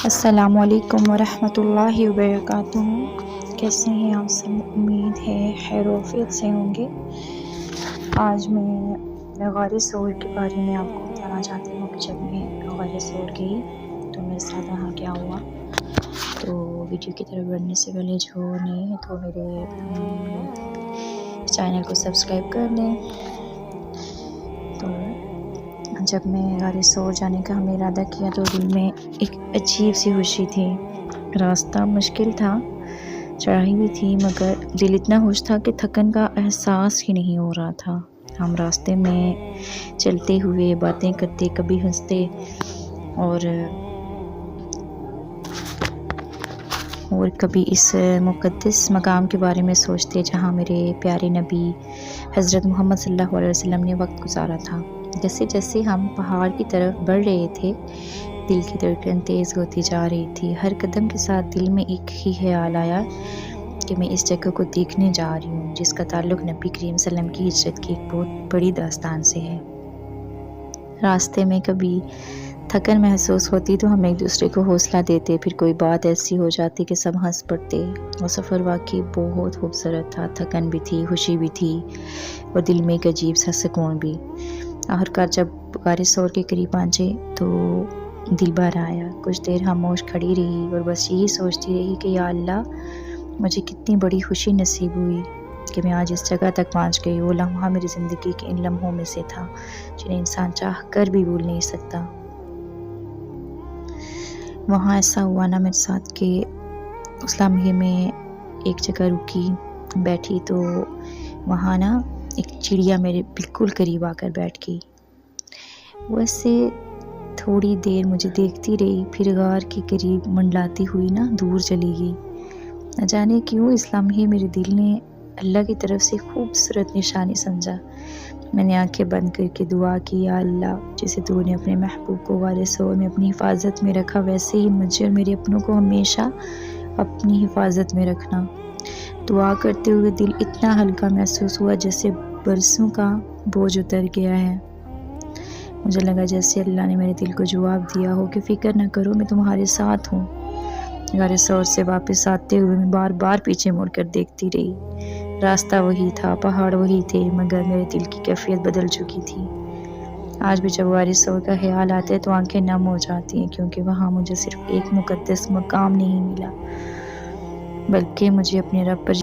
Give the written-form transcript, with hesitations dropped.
السلام علیکم ورحمۃ اللہ وبرکاتہ۔ کیسے ہیں آپ سب؟ امید ہے خیر و عافیت سے ہوں گے۔ آج میں غار ثور کے بارے میں آپ کو بتانا چاہتی ہوں کہ جب میں غار ثور گئی تو میرے ساتھ وہاں کیا ہوا۔ تو ویڈیو کی طرف بڑھنے سے پہلے جو نہیں ہے تو میرے چینل کو سبسکرائب کر لیں۔ تو جب میں غار ثور جانے کا ہمیں ارادہ کیا تو دل میں ایک عجیب سی خوشی تھی۔ راستہ مشکل تھا، چڑھائی بھی تھی، مگر دل اتنا خوش تھا کہ تھکن کا احساس ہی نہیں ہو رہا تھا۔ ہم راستے میں چلتے ہوئے باتیں کرتے، کبھی ہنستے اور کبھی اس مقدس مقام کے بارے میں سوچتے جہاں میرے پیارے نبی حضرت محمد صلی اللہ علیہ وسلم نے وقت گزارا تھا۔ جیسے جیسے ہم پہاڑ کی طرف بڑھ رہے تھے، دل کی دھڑکن تیز ہوتی جا رہی تھی۔ ہر قدم کے ساتھ دل میں ایک ہی خیال آیا کہ میں اس جگہ کو دیکھنے جا رہی ہوں جس کا تعلق نبی کریم صلی اللہ علیہ وسلم کی ہجرت کی ایک بہت بڑی داستان سے ہے۔ راستے میں کبھی تھکن محسوس ہوتی تو ہم ایک دوسرے کو حوصلہ دیتے، پھر کوئی بات ایسی ہو جاتی کہ سب ہنس پڑتے۔ وہ سفر واقعی بہت خوبصورت تھا، تھکن بھی تھی، خوشی بھی تھی اور دل میں ایک عجیب سا سکون بھی۔ آخرکار جب غار ثور کے قریب پہنچے تو دل بھر آیا۔ کچھ دیر خاموش کھڑی رہی اور بس یہی سوچتی رہی کہ یا اللہ، مجھے کتنی بڑی خوشی نصیب ہوئی کہ میں آج اس جگہ تک پہنچ گئی۔ وہ لمحہ میری زندگی کے ان لمحوں میں سے تھا جنہیں انسان چاہ کر بھی بھول نہیں سکتا۔ وہاں ایسا ہوا نا میرے ساتھ کہ اس لمحے میں ایک جگہ رکی، بیٹھی تو وہاں نا ایک چڑیا میرے بالکل قریب آ کر بیٹھ گئی۔ وہ ایسے تھوڑی دیر مجھے دیکھتی رہی، پھر غار کے قریب منڈلاتی ہوئی نا دور چلی گئی۔ نہ جانے کیوں اس لمحے میرے دل نے اللہ کی طرف سے خوبصورت نشانی سمجھا۔ میں نے آنکھیں بند کر کے دعا کی، یا اللہ، جسے تو نے اپنے محبوب کو غار ثور میں اپنی حفاظت میں رکھا، ویسے ہی مجھے اور میرے اپنوں کو ہمیشہ اپنی حفاظت میں رکھنا۔ دعا کرتے ہوئے دل اتنا ہلکا محسوس ہوا جیسے برسوں کا بوجھ اتر گیا ہے۔ مجھے لگا جیسے اللہ نے میرے دل کو جواب دیا ہو کہ فکر نہ کرو، میں تمہارے ساتھ ہوں۔ غار ثور سے واپس آتے ہوئے میں بار بار پیچھے مڑ کر دیکھتی رہی۔ راستہ وہی تھا، پہاڑ وہی تھے، مگر میرے دل کی کیفیت بدل چکی تھی۔ آج بھی جب غار ثور کا خیال آتا ہے تو آنکھیں نم ہو جاتی ہیں، کیونکہ وہاں مجھے صرف ایک مقدس مقام نہیں ملا، بلکہ مجھے اپنے رب پر